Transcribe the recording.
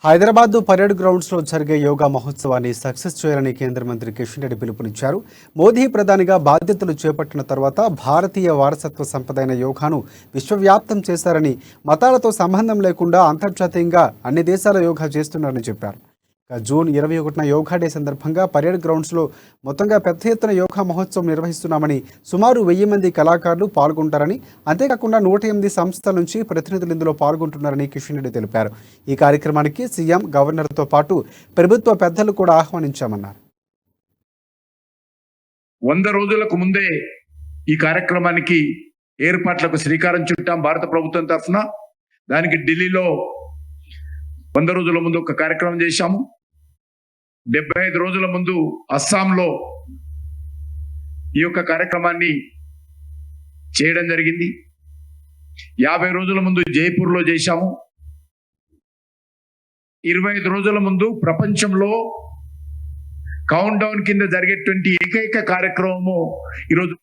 Hyderabad parade grounds లో జరిగే యోగా మహోత్సవాన్ని సక్సెస్ చేయాలని కేంద్ర మంత్రి కిషన్ రెడ్డి పిలుపునిచ్చారు. మోదీ ప్రధానిగా బాధ్యతలు చేపట్టిన తర్వాత భారతీయ వారసత్వ సంపద అయిన యోగాను విశ్వవ్యాప్తం చేశారని, మతాలతో సంబంధం లేకుండా అంతర్జాతీయంగా అన్ని దేశాల యోగా చేస్తున్నారని చెప్పారు. జూన్ 21న యోగా డే సందర్భంగా పరేడ్ గ్రౌండ్స్లో మొత్తంగా పెద్ద ఎత్తున యోగా మహోత్సవం నిర్వహిస్తున్నామని, సుమారు 1000 మంది కళాకారులు పాల్గొంటారని, అంతేకాకుండా 108 సంస్థల నుంచి ప్రతినిధులు ఇందులో పాల్గొంటున్నారని కిషన్ రెడ్డి తెలిపారు. ఈ కార్యక్రమానికి సీఎం, గవర్నర్తో పాటు ప్రభుత్వ పెద్దలు కూడా ఆహ్వానించామన్నారు. 100 రోజులకు ముందే ఈ కార్యక్రమానికి ఏర్పాట్లకు శ్రీకారం చుట్టాం భారత ప్రభుత్వం తరఫున. దానికి ఢిల్లీలో 100 రోజుల ముందు ఒక కార్యక్రమం చేశాము. 75 రోజుల ముందు అస్సాంలో ఈ యొక్క కార్యక్రమాన్ని చేయడం జరిగింది. 50 రోజుల ముందు జైపూర్లో చేశాము. 25 రోజుల ముందు ప్రపంచంలో కౌంట్ డౌన్ కింద జరిగేటువంటి ఏకైక కార్యక్రమము ఈరోజు